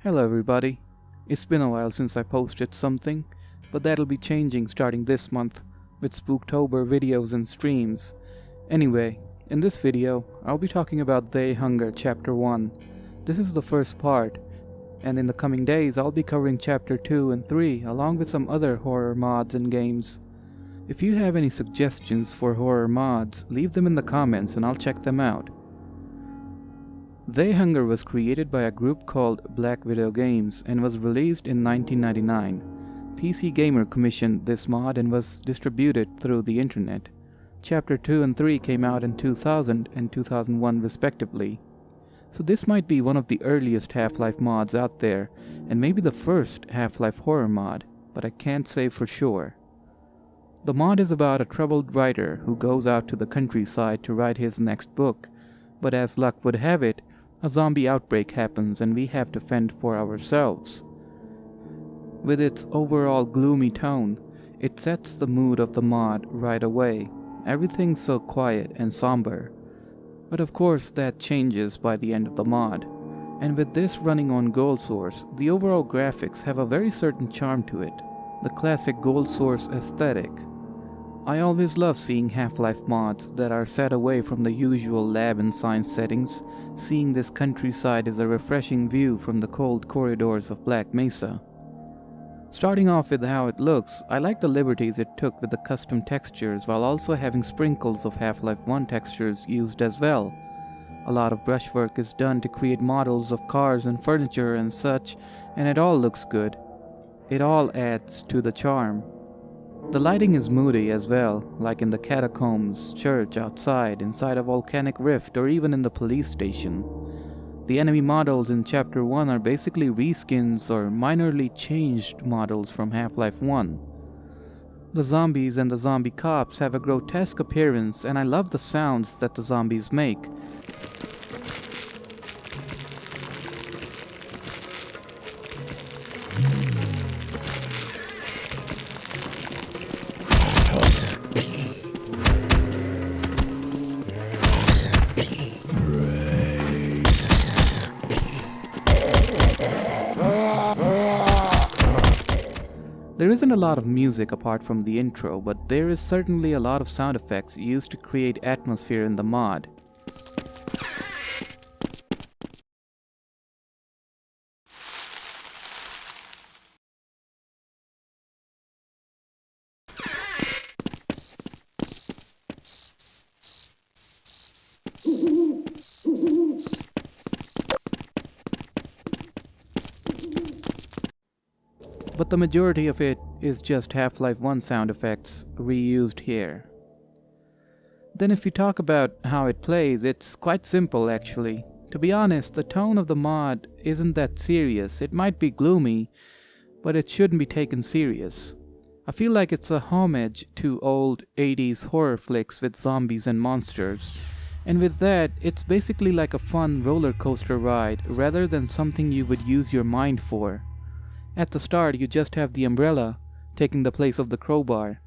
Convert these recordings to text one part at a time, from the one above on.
Hello everybody. It's been a while since I posted something, but that'll be changing starting this month with Spooktober videos and streams. Anyway, in this video, I'll be talking about They Hunger Chapter 1. This is the first part, and in the coming days I'll be covering Chapter 2 and 3 along with some other horror mods and games. If you have any suggestions for horror mods, leave them in the comments and I'll check them out. They Hunger was created by a group called Black Widow Games and was released in 1999. PC Gamer commissioned this mod and was distributed through the internet. Chapter 2 and 3 came out in 2000 and 2001 respectively. So this might be one of the earliest Half-Life mods out there, and maybe the first Half-Life horror mod, but I can't say for sure. The mod is about a troubled writer who goes out to the countryside to write his next book, but as luck would have it, a zombie outbreak happens and we have to fend for ourselves. With its overall gloomy tone, it sets the mood of the mod right away. Everything's so quiet and somber. But of course that changes by the end of the mod. And with this running on Gold Source, the overall graphics have a very certain charm to it. The classic Gold Source aesthetic. I always love seeing Half-Life mods that are set away from the usual lab and science settings. Seeing this countryside is a refreshing view from the cold corridors of Black Mesa. Starting off with how it looks, I like the liberties it took with the custom textures while also having sprinkles of Half-Life 1 textures used as well. A lot of brushwork is done to create models of cars and furniture and such, and it all looks good. It all adds to the charm. The lighting is moody as well, like in the catacombs, church, outside, inside a volcanic rift, or even in the police station. The enemy models in Chapter 1 are basically reskins or minorly changed models from Half-Life 1. The zombies and the zombie cops have a grotesque appearance, and I love the sounds that the zombies make. There isn't a lot of music apart from the intro, but there is certainly a lot of sound effects used to create atmosphere in the mod. But the majority of it is just Half-Life 1 sound effects reused here. Then if we talk about how it plays, it's quite simple actually. To be honest, the tone of the mod isn't that serious. It might be gloomy, but it shouldn't be taken serious. I feel like it's a homage to old 80s horror flicks with zombies and monsters. And with that, it's basically like a fun roller coaster ride rather than something you would use your mind for. At the start, you just have the umbrella, taking the place of the crowbar.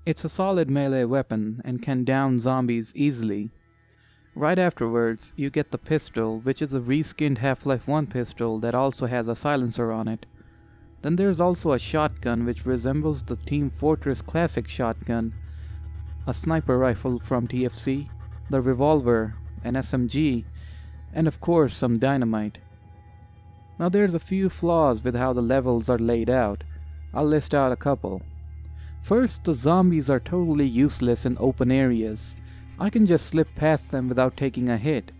It's a solid melee weapon and can down zombies easily. Right afterwards, you get the pistol, which is a reskinned Half-Life 1 pistol that also has a silencer on it. Then there's also a shotgun which resembles the Team Fortress Classic shotgun, a sniper rifle from TFC, the revolver, an SMG, and of course some dynamite. Now there's a few flaws with how the levels are laid out. I'll list out a couple. First, the zombies are totally useless in open areas. I can just slip past them without taking a hit.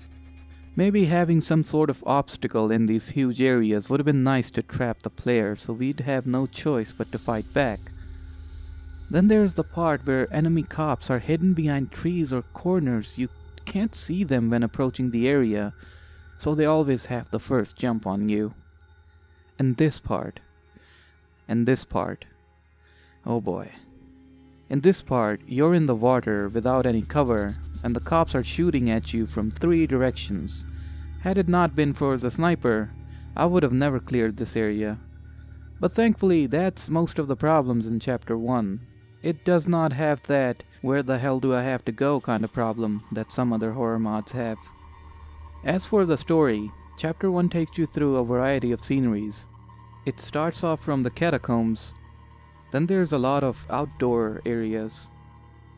Maybe having some sort of obstacle in these huge areas would have been nice to trap the player so we'd have no choice but to fight back. Then there's the part where enemy cops are hidden behind trees or corners. You can't see them when approaching the area, so they always have the first jump on you. And this part. Oh boy. In this part, you're in the water without any cover, and the cops are shooting at you from 3 directions. Had it not been for the sniper, I would have never cleared this area. But thankfully, that's most of the problems in Chapter 1. It does not have that where the hell do I have to go kind of problem that some other horror mods have. As for the story, Chapter 1 takes you through a variety of sceneries. It starts off from the catacombs, then there's a lot of outdoor areas,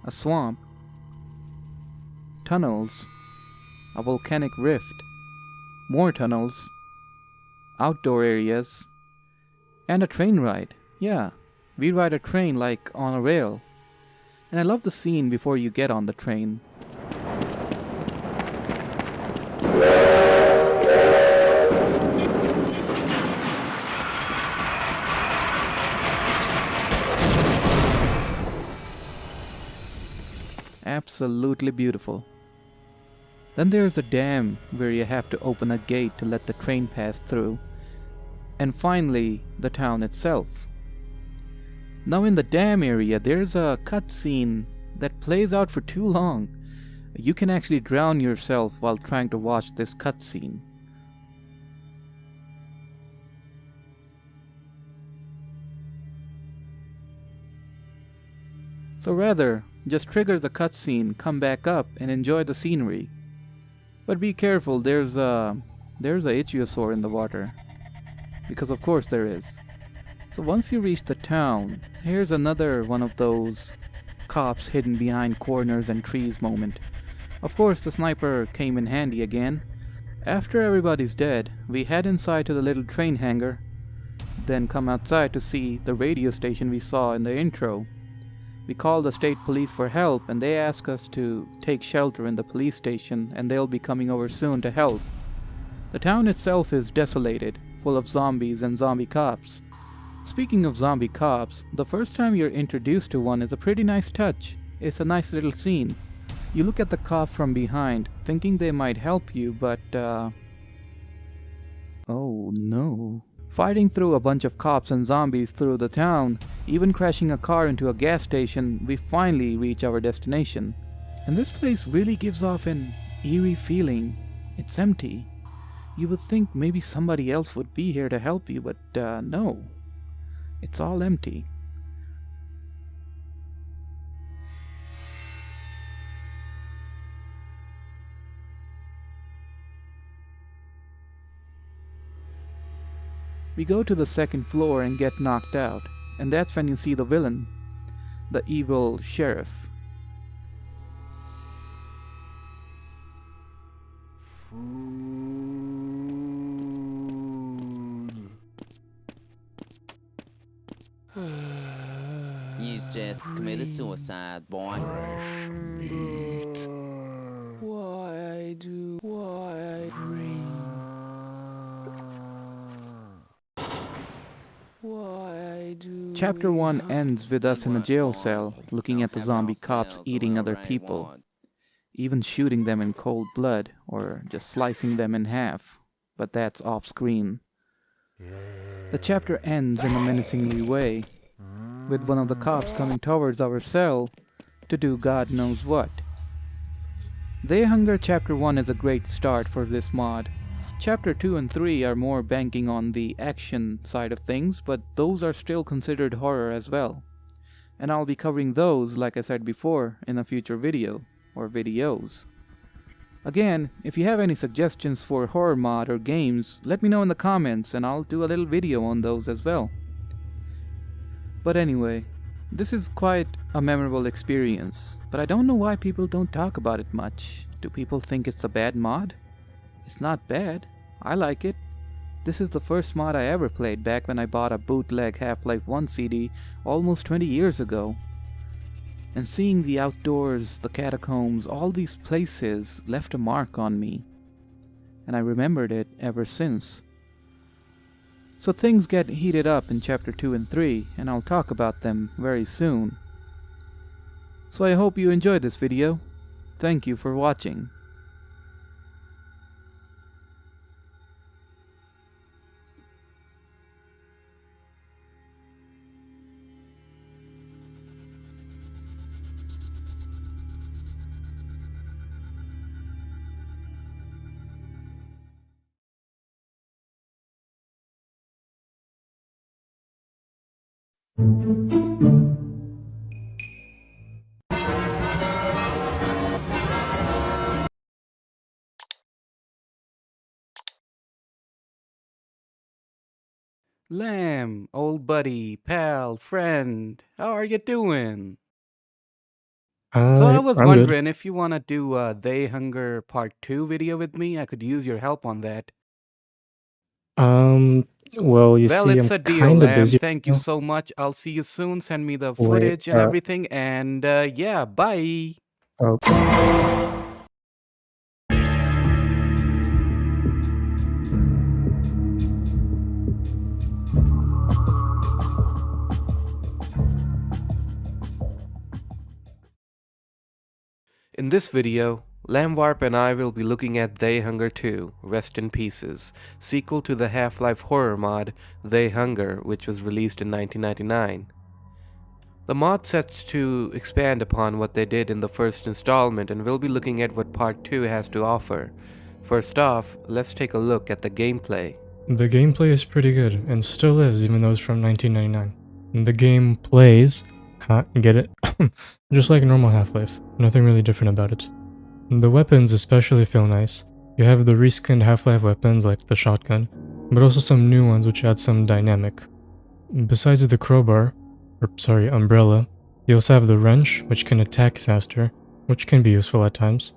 a swamp, tunnels, a volcanic rift, more tunnels, outdoor areas, and a train ride. Yeah, we ride a train like on a rail. And I love the scene before you get on the train. Absolutely beautiful. Then there's a dam where you have to open a gate to let the train pass through. And finally, the town itself. Now in the dam area, there's a cutscene that plays out for too long. You can actually drown yourself while trying to watch this cutscene. So rather, just trigger the cutscene, come back up, and enjoy the scenery. But be careful, there's a ichthyosaur in the water. Because of course there is. So once you reach the town, here's another one of those cops hidden behind corners and trees moment. Of course the sniper came in handy again. After everybody's dead, we head inside to the little train hangar, then come outside to see the radio station we saw in the intro. We call the state police for help and they ask us to take shelter in the police station and they'll be coming over soon to help. The town itself is desolated, full of zombies and zombie cops. Speaking of zombie cops, the first time you're introduced to one is a pretty nice touch. It's a nice little scene. You look at the cop from behind, thinking they might help you, but oh no. Fighting through a bunch of cops and zombies through the town, even crashing a car into a gas station, we finally reach our destination. And this place really gives off an eerie feeling. It's empty. You would think maybe somebody else would be here to help you, but no. It's all empty. We go to the second floor and get knocked out, and that's when you see the villain, the evil sheriff. You just committed suicide, boy. Why do Chapter 1 ends with us in a jail cell, looking at the zombie cops eating other people, even shooting them in cold blood, or just slicing them in half, but that's off screen. The chapter ends in a menacingly way, with one of the cops coming towards our cell to do God knows what. They Hunger Chapter 1 is a great start for this mod. Chapter 2 and 3 are more banking on the action side of things, but those are still considered horror as well. And I'll be covering those, like I said before, in a future video, or videos. Again, if you have any suggestions for horror mod or games, let me know in the comments and I'll do a little video on those as well. But anyway, this is quite a memorable experience, but I don't know why people don't talk about it much. Do people think it's a bad mod? It's not bad. I like it. This is the first mod I ever played back when I bought a bootleg Half-Life 1 CD almost 20 years ago. And seeing the outdoors, the catacombs, all these places left a mark on me. And I remembered it ever since. So things get heated up in Chapter 2 and 3, and I'll talk about them very soon. So I hope you enjoyed this video. Thank you for watching. Lamb, old buddy, pal, friend, how are you doing? So I was I'm good. wondering if you want to do a They Hunger Part 2 video with me, I could use your help on that. Um, well, you Well, see, it's I'm a deal, kinda Lamb. busy Thank you right now. so much. I'll see you soon. Send me the Wait, footage and everything, and yeah, bye. okay. In this video, Lamwarp and I will be looking at They Hunger 2, Rest in Pieces, sequel to the Half-Life horror mod They Hunger, which was released in 1999. The mod sets to expand upon what they did in the first installment, and we'll be looking at what Part 2 has to offer. First off, let's take a look at the gameplay. The gameplay is pretty good, and still is, even though it's from 1999. The game plays, get it? Just like normal Half-Life, nothing really different about it. The weapons especially feel nice. You have the reskinned Half-Life weapons like the shotgun, but also some new ones which add some dynamic. Besides the crowbar, umbrella, you also have the wrench, which can attack faster, which can be useful at times,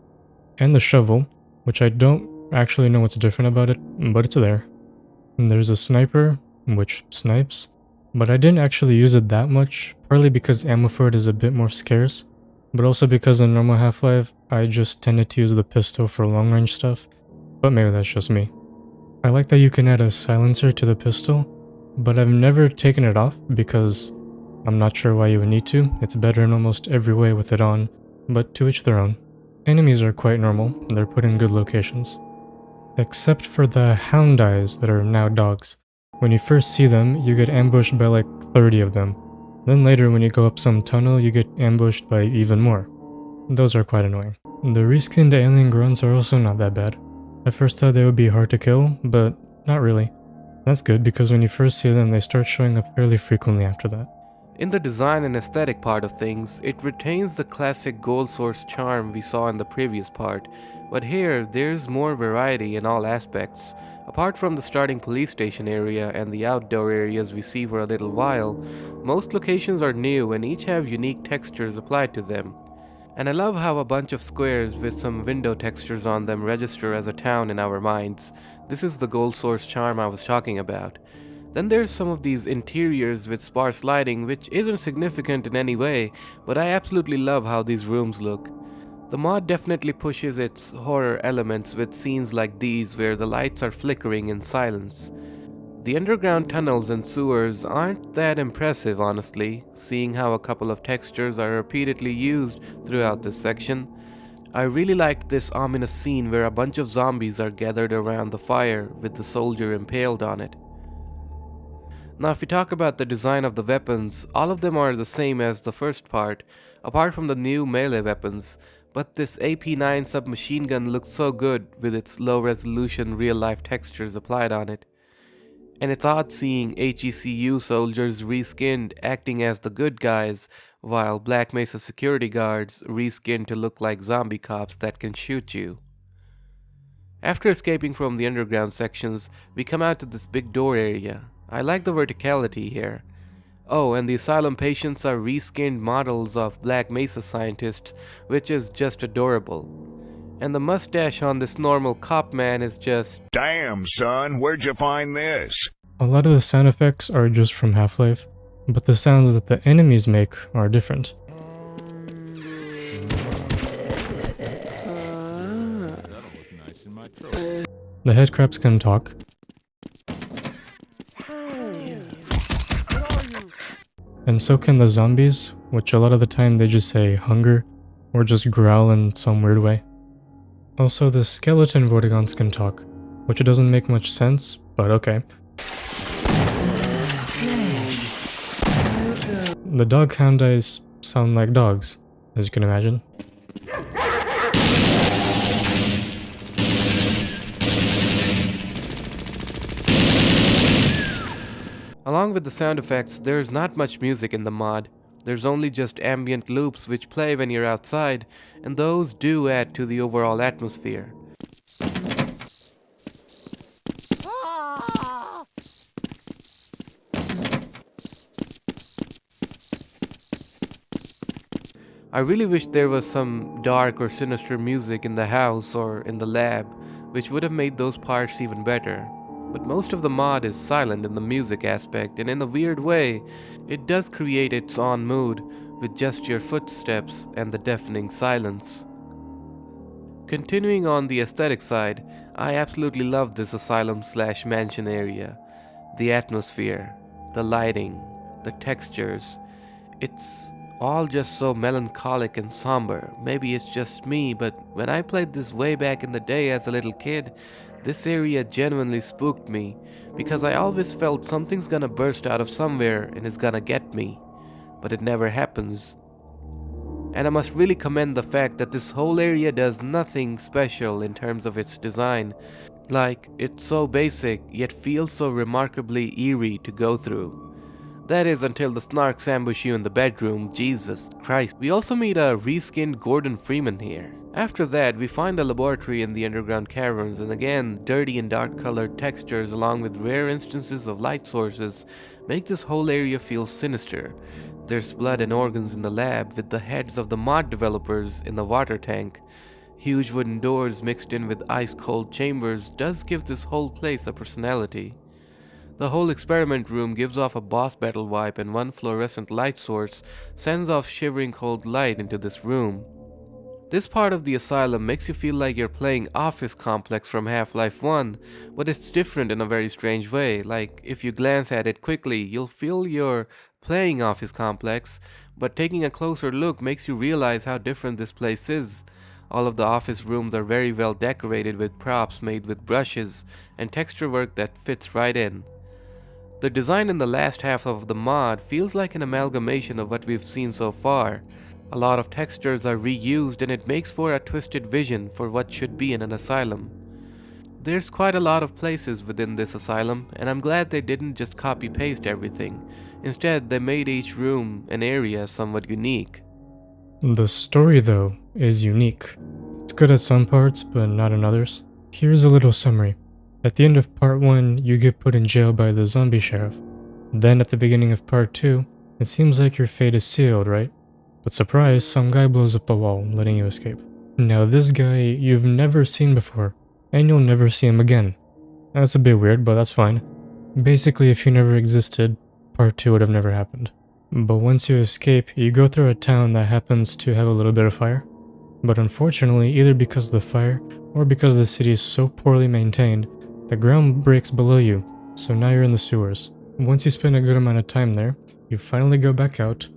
and the shovel, which I don't actually know what's different about it, but it's there. And there's a sniper, which snipes, but I didn't actually use it that much, partly because ammo for it is a bit more scarce, but also because in normal Half-Life, I just tended to use the pistol for long-range stuff, but maybe that's just me. I like that you can add a silencer to the pistol, but I've never taken it off because I'm not sure why you would need to. It's better in almost every way with it on, but to each their own. Enemies are quite normal, and they're put in good locations. Except for the hound eyes that are now dogs. When you first see them, you get ambushed by like 30 of them. Then later when you go up some tunnel, you get ambushed by even more. Those are quite annoying. The reskinned alien grunts are also not that bad. I first thought they would be hard to kill, but not really. That's good because when you first see them, they start showing up fairly frequently after that. In the design and aesthetic part of things, it retains the classic gold source charm we saw in the previous part, but here there's more variety in all aspects. Apart from the starting police station area and the outdoor areas we see for a little while, most locations are new and each have unique textures applied to them. And I love how a bunch of squares with some window textures on them register as a town in our minds. This is the gold source charm I was talking about. Then there's some of these interiors with sparse lighting, which isn't significant in any way, but I absolutely love how these rooms look. The mod definitely pushes its horror elements with scenes like these where the lights are flickering in silence. The underground tunnels and sewers aren't that impressive, honestly, seeing how a couple of textures are repeatedly used throughout this section. I really liked this ominous scene where a bunch of zombies are gathered around the fire with the soldier impaled on it. Now, if we talk about the design of the weapons, all of them are the same as the first part, apart from the new melee weapons, but this AP-9 submachine gun looks so good with its low-resolution real-life textures applied on it. And it's odd seeing HECU soldiers reskinned acting as the good guys, while Black Mesa security guards reskinned to look like zombie cops that can shoot you. After escaping from the underground sections, we come out to this big door area. I like the verticality here. Oh, and the asylum patients are reskinned models of Black Mesa scientists, which is just adorable. And the mustache on this normal cop man is just... Damn, son, where'd you find this? A lot of the sound effects are just from Half-Life, but the sounds that the enemies make are different. The headcrabs can talk. And so can the zombies, which a lot of the time they just say hunger, or just growl in some weird way. Also, the skeleton Vortigons can talk, which doesn't make much sense, but okay. The dog hound eyes sound like dogs, as you can imagine. Along with the sound effects, there's not much music in the mod. There's only just ambient loops which play when you're outside, and those do add to the overall atmosphere. I really wish there was some dark or sinister music in the house or in the lab, which would have made those parts even better. But most of the mod is silent in the music aspect, and in a weird way, it does create its own mood with just your footsteps and the deafening silence. Continuing on the aesthetic side, I absolutely love this asylum/mansion area. The atmosphere, the lighting, the textures. It's all just so melancholic and somber. Maybe it's just me, but when I played this way back in the day as a little kid, this area genuinely spooked me because I always felt something's gonna burst out of somewhere and is gonna get me. But it never happens. And I must really commend the fact that this whole area does nothing special in terms of its design. Like, it's so basic, yet feels so remarkably eerie to go through. That is until the snarks ambush you in the bedroom, Jesus Christ. We also meet a reskinned Gordon Freeman here. After that, we find a laboratory in the underground caverns, and again, dirty and dark colored textures along with rare instances of light sources make this whole area feel sinister. There's blood and organs in the lab with the heads of the mod developers in the water tank. Huge wooden doors mixed in with ice-cold chambers does give this whole place a personality. The whole experiment room gives off a boss battle vibe, and one fluorescent light source sends off shivering cold light into this room. This part of the asylum makes you feel like you're playing Office Complex from Half-Life 1, but it's different in a very strange way. Like, if you glance at it quickly, you'll feel you're playing Office Complex, but taking a closer look makes you realize how different this place is. All of the office rooms are very well decorated with props made with brushes and texture work that fits right in. The design in the last half of the mod feels like an amalgamation of what we've seen so far. A lot of textures are reused, and it makes for a twisted vision for what should be in an asylum. There's quite a lot of places within this asylum, and I'm glad they didn't just copy-paste everything. Instead, they made each room and area somewhat unique. The story, though, is unique. It's good at some parts, but not in others. Here's a little summary. At the end of part 1, you get put in jail by the zombie sheriff. Then at the beginning of part 2, it seems like your fate is sealed, right? But surprise, some guy blows up the wall, letting you escape. Now this guy you've never seen before, and you'll never see him again. That's a bit weird, but that's fine. Basically, if you never existed, part 2 would have never happened. But once you escape, you go through a town that happens to have a little bit of fire. But unfortunately, either because of the fire, or because the city is so poorly maintained, the ground breaks below you, so now you're in the sewers. Once you spend a good amount of time there, you finally go back out,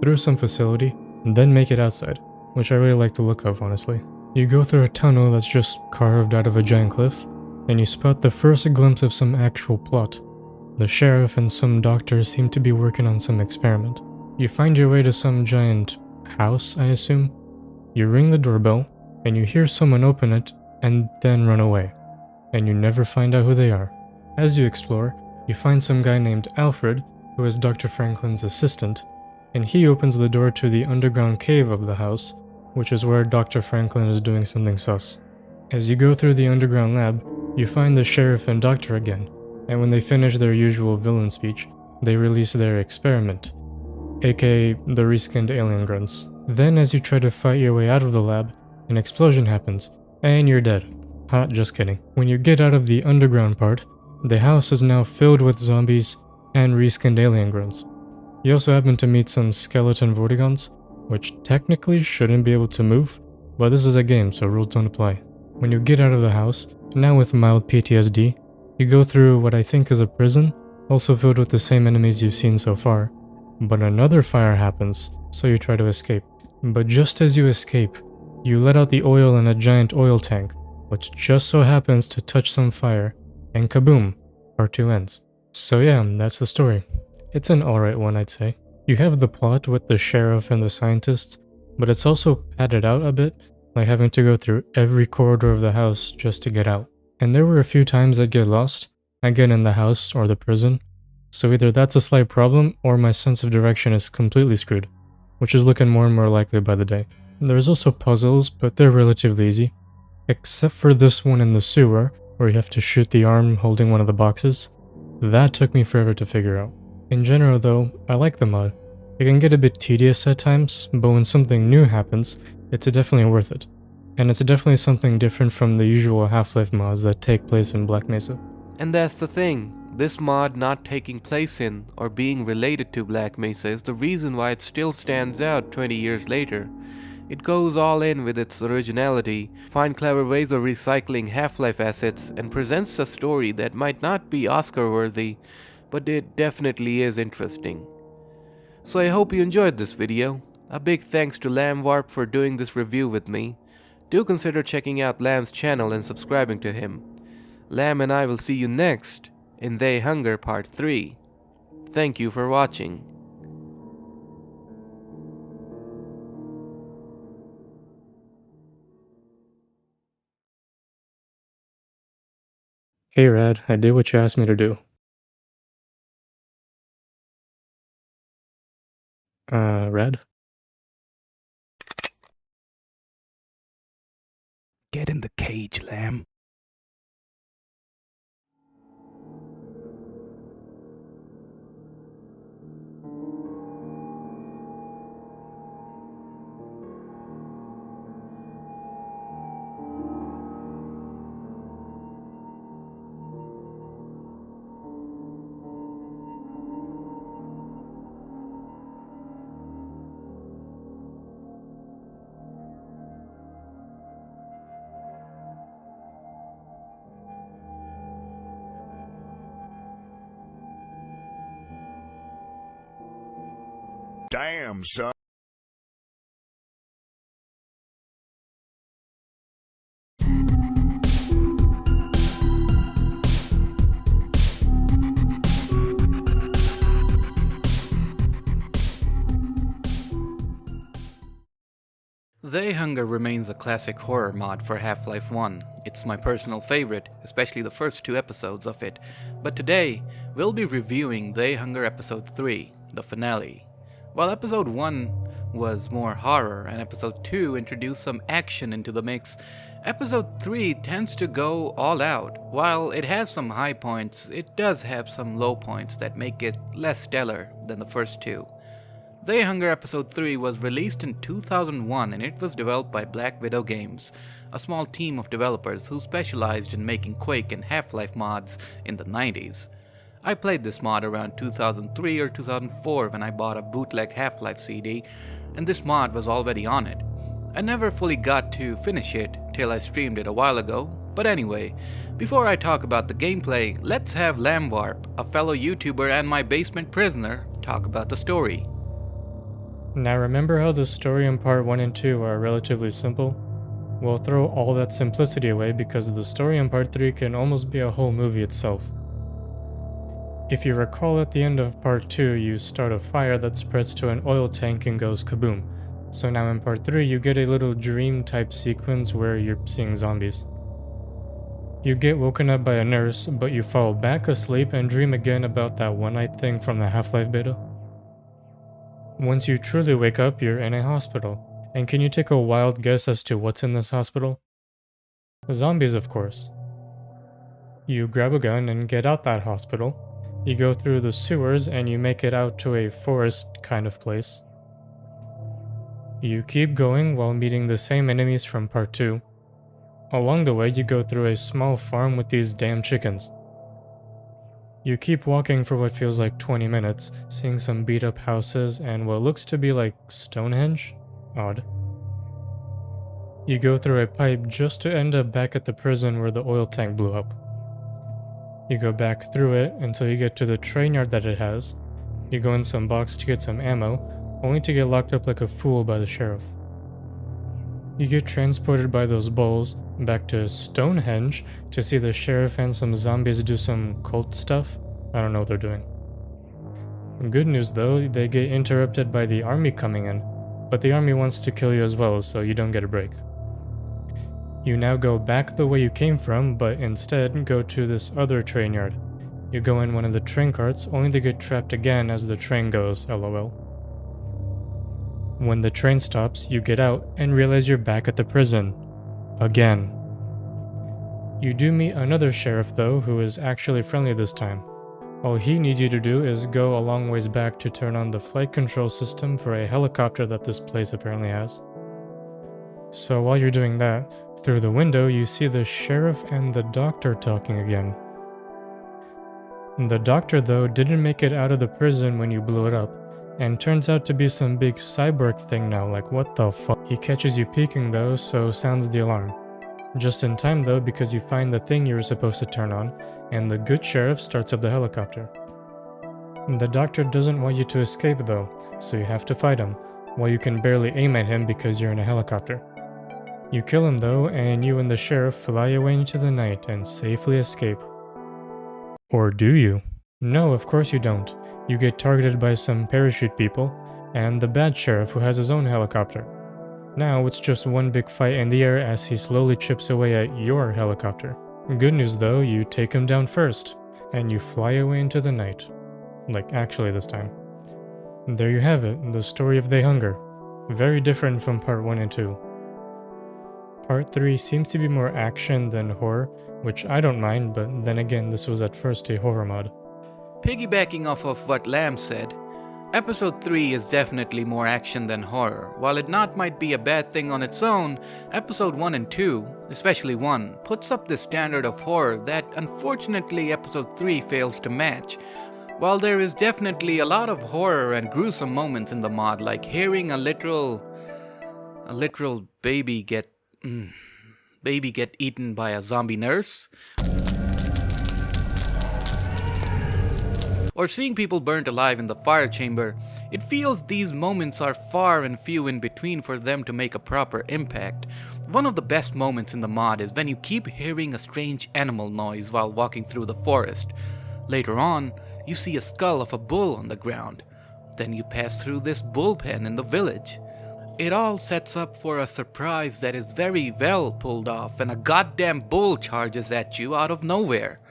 through some facility, and then make it outside, which I really like the look of, honestly. You go through a tunnel that's just carved out of a giant cliff, and you spot the first glimpse of some actual plot. The sheriff and some doctors seem to be working on some experiment. You find your way to some giant house, I assume. You ring the doorbell, and you hear someone open it, and then run away. And you never find out who they are. As you explore, you find some guy named Alfred, who is Dr. Franklin's assistant, and he opens the door to the underground cave of the house, which is where Dr. Franklin is doing something sus. As you go through the underground lab, you find the sheriff and doctor again, and when they finish their usual villain speech, they release their experiment, aka the reskinned alien grunts. Then as you try to fight your way out of the lab, an explosion happens, and you're dead. Ha, just kidding. When you get out of the underground part, the house is now filled with zombies and reskinned alien grunts. You also happen to meet some skeleton vortigons, which technically shouldn't be able to move, but this is a game, so rules don't apply. When you get out of the house, now with mild PTSD, you go through what I think is a prison, also filled with the same enemies you've seen so far. But another fire happens, so you try to escape. But just as you escape, you let out the oil in a giant oil tank, which just so happens to touch some fire, and kaboom, part 2 ends. So yeah, that's the story. It's an alright one, I'd say. You have the plot with the sheriff and the scientist, but it's also padded out a bit, like having to go through every corridor of the house just to get out. And there were a few times I'd get lost, again in the house or the prison, so either that's a slight problem or my sense of direction is completely screwed, which is looking more and more likely by the day. There's also puzzles, but they're relatively easy. Except for this one in the sewer, where you have to shoot the arm holding one of the boxes. That took me forever to figure out. In general though, I like the mod. It can get a bit tedious at times, but when something new happens, it's definitely worth it. And it's definitely something different from the usual Half-Life mods that take place in Black Mesa. And that's the thing. This mod not taking place in or being related to Black Mesa is the reason why it still stands out 20 years later. It goes all in with its originality, find clever ways of recycling Half-Life assets, and presents a story that might not be Oscar-worthy, but it definitely is interesting. So I hope you enjoyed this video. A big thanks to LambWarp for doing this review with me. Do consider checking out Lamb's channel and subscribing to him. Lamb and I will see you next in They Hunger Part 3. Thank you for watching. Hey Rad, I did what you asked me to do. Rad? Get in the cage, Lamb. Damn, son. They Hunger remains a classic horror mod for Half-Life 1. It's my personal favorite, especially the first 2 episodes of it. But today, we'll be reviewing They Hunger Episode 3, the finale. While Episode 1 was more horror and Episode 2 introduced some action into the mix, Episode 3 tends to go all out. While it has some high points, it does have some low points that make it less stellar than the first 2. They Hunger Episode 3 was released in 2001 and it was developed by Black Widow Games, a small team of developers who specialized in making Quake and Half-Life mods in the 90s. I played this mod around 2003 or 2004 when I bought a bootleg Half-Life CD, and this mod was already on it. I never fully got to finish it till I streamed it a while ago, but anyway, before I talk about the gameplay, let's have LambWarp, a fellow YouTuber and my basement prisoner, talk about the story. Now remember how the story in part 1 and 2 are relatively simple? We'll throw all that simplicity away because the story in part 3 can almost be a whole movie itself. If you recall, at the end of part 2 you start a fire that spreads to an oil tank and goes kaboom. So now in part 3 you get a little dream type sequence where you're seeing zombies. You get woken up by a nurse, but you fall back asleep and dream again about that one night thing from the Half-Life beta. Once you truly wake up, you're in a hospital. And can you take a wild guess as to what's in this hospital? Zombies, of course. You grab a gun and get out that hospital. You go through the sewers and you make it out to a forest kind of place. You keep going while meeting the same enemies from part 2. Along the way, you go through a small farm with these damn chickens. You keep walking for what feels like 20 minutes, seeing some beat up houses and what looks to be like Stonehenge? Odd. You go through a pipe just to end up back at the prison where the oil tank blew up. You go back through it until you get to the train yard that it has. You go in some box to get some ammo, only to get locked up like a fool by the sheriff. You get transported by those bulls back to Stonehenge to see the sheriff and some zombies do some cult stuff. I don't know what they're doing. Good news though, they get interrupted by the army coming in, but the army wants to kill you as well, so you don't get a break. You now go back the way you came from, but instead go to this other train yard. You go in one of the train carts, only to get trapped again as the train goes, lol. When the train stops, you get out and realize you're back at the prison. Again. You do meet another sheriff though, who is actually friendly this time. All he needs you to do is go a long ways back to turn on the flight control system for a helicopter that this place apparently has. So while you're doing that, through the window you see the sheriff and the doctor talking again. The doctor, though, didn't make it out of the prison when you blew it up, and turns out to be some big cyborg thing now, like what the fuck. He catches you peeking though, so sounds the alarm. Just in time though, because you find the thing you were supposed to turn on, and the good sheriff starts up the helicopter. The doctor doesn't want you to escape though, so you have to fight him, while you can barely aim at him because you're in a helicopter. You kill him though, and you and the sheriff fly away into the night and safely escape. Or do you? No, of course you don't. You get targeted by some parachute people, and the bad sheriff who has his own helicopter. Now it's just one big fight in the air as he slowly chips away at your helicopter. Good news though, you take him down first, and you fly away into the night. Like actually this time. There you have it, the story of They Hunger. Very different from part 1 and 2. Part 3 seems to be more action than horror, which I don't mind, but then again this was at first a horror mod. Piggybacking off of what Lamb said, Episode 3 is definitely more action than horror. While it not might be a bad thing on its own, Episode 1 and 2, especially 1, puts up this standard of horror that unfortunately Episode 3 fails to match. While there is definitely a lot of horror and gruesome moments in the mod, like hearing a literal baby get eaten by a zombie nurse, or seeing people burnt alive in the fire chamber, it feels these moments are far and few in between for them to make a proper impact. One of the best moments in the mod is when you keep hearing a strange animal noise while walking through the forest. Later on, you see a skull of a bull on the ground. Then you pass through this bullpen in the village. It all sets up for a surprise that is very well pulled off, and a goddamn bull charges at you out of nowhere.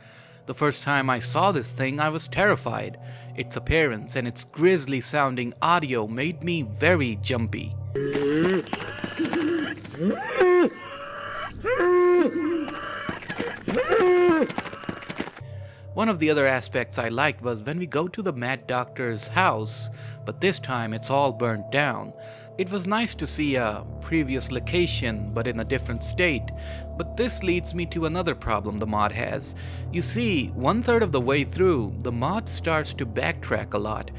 The first time I saw this thing, I was terrified. Its appearance and its grisly sounding audio made me very jumpy. One of the other aspects I liked was when we go to the Mad Doctor's house, but this time it's all burnt down. It was nice to see a previous location, but in a different state. But this leads me to another problem the mod has. You see, 1/3 of the way through, the mod starts to backtrack a lot.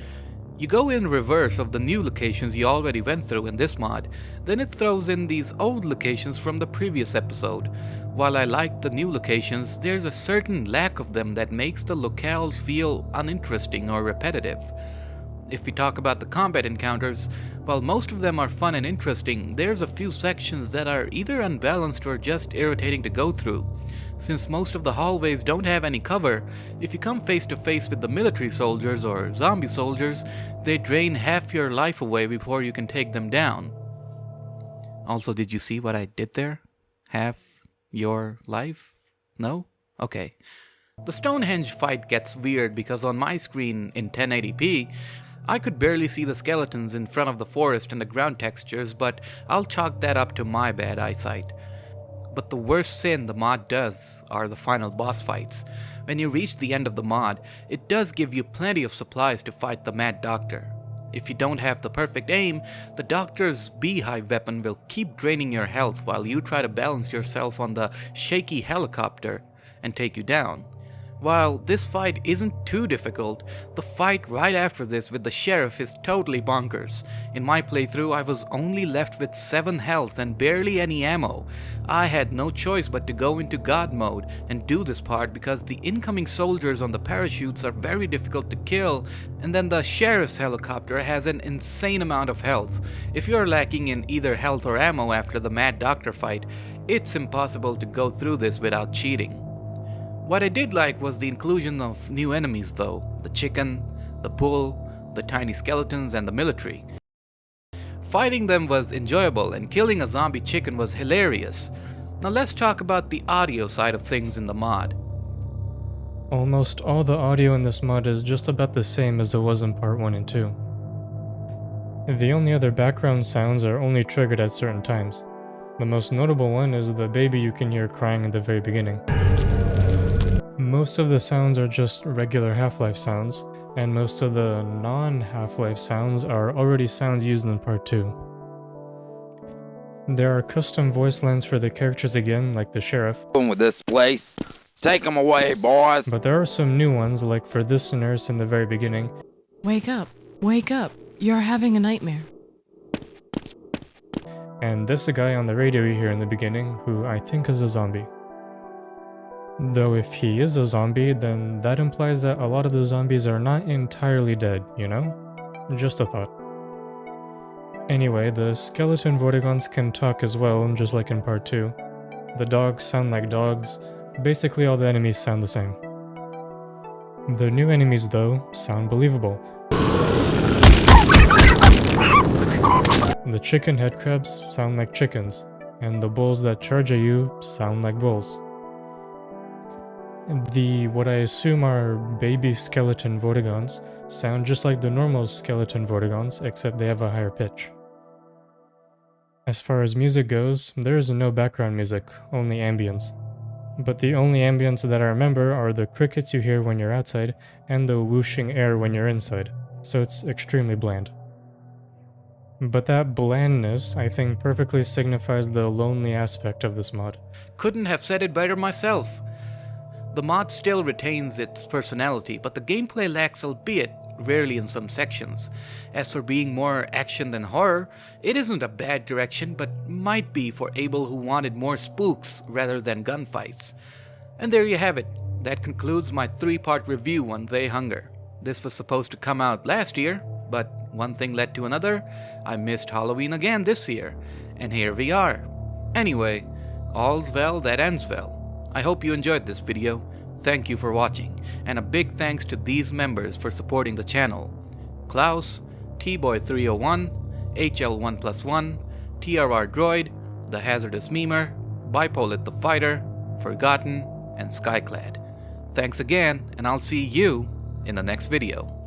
You go in reverse of the new locations you already went through in this mod, then it throws in these old locations from the previous episode. While I like the new locations, there's a certain lack of them that makes the locales feel uninteresting or repetitive. If we talk about the combat encounters, while most of them are fun and interesting, there's a few sections that are either unbalanced or just irritating to go through. Since most of the hallways don't have any cover, if you come face to face with the military soldiers or zombie soldiers, they drain half your life away before you can take them down. Also, did you see what I did there? Half your life? No? Okay. The Stonehenge fight gets weird because on my screen in 1080p, I could barely see the skeletons in front of the forest and the ground textures, but I'll chalk that up to my bad eyesight. But the worst sin the mod does are the final boss fights. When you reach the end of the mod, it does give you plenty of supplies to fight the Mad Doctor. If you don't have the perfect aim, the Doctor's beehive weapon will keep draining your health while you try to balance yourself on the shaky helicopter and take you down. While this fight isn't too difficult, the fight right after this with the sheriff is totally bonkers. In my playthrough, I was only left with 7 health and barely any ammo. I had no choice but to go into God mode and do this part because the incoming soldiers on the parachutes are very difficult to kill, and then the sheriff's helicopter has an insane amount of health. If you're lacking in either health or ammo after the Mad Doctor fight, it's impossible to go through this without cheating. What I did like was the inclusion of new enemies though, the chicken, the bull, the tiny skeletons, and the military. Fighting them was enjoyable and killing a zombie chicken was hilarious. Now let's talk about the audio side of things in the mod. Almost all the audio in this mod is just about the same as it was in part 1 and 2. The only other background sounds are only triggered at certain times. The most notable one is the baby you can hear crying at the very beginning. Most of the sounds are just regular Half-Life sounds, and most of the non-Half-Life sounds are already sounds used in Part 2. There are custom voice lines for the characters again, like the sheriff. With this place. Take them away, boys. But there are some new ones, like for this nurse in the very beginning. Wake up, you're having a nightmare. And this guy on the radio you hear in the beginning, who I think is a zombie. Though if he is a zombie, then that implies that a lot of the zombies are not entirely dead, you know? Just a thought. Anyway, the skeleton Vortigaunts can talk as well, just like in Part 2. The dogs sound like dogs. Basically all the enemies sound the same. The new enemies, though, sound believable. The chicken head crabs sound like chickens, and the bulls that charge at you sound like bulls. The what I assume are baby skeleton Vortigaunts sound just like the normal skeleton Vortigaunts, except they have a higher pitch. As far as music goes, there is no background music, only ambience. But the only ambience that I remember are the crickets you hear when you're outside and the whooshing air when you're inside, so it's extremely bland. But that blandness, I think, perfectly signifies the lonely aspect of this mod. Couldn't have said it better myself. The mod still retains its personality, but the gameplay lacks, albeit rarely in some sections. As for being more action than horror, it isn't a bad direction, but might be for Abel who wanted more spooks rather than gunfights. And there you have it. That concludes my 3-part review on They Hunger. This was supposed to come out last year, but one thing led to another. I missed Halloween again this year, and here we are. Anyway, all's well that ends well. I hope you enjoyed this video. Thank you for watching, and a big thanks to these members for supporting the channel: Klaus, Tboy301, HL1+1, TRR Droid, The Hazardous Memer, Bipolit the Fighter, Forgotten, and Skyclad. Thanks again, and I'll see you in the next video.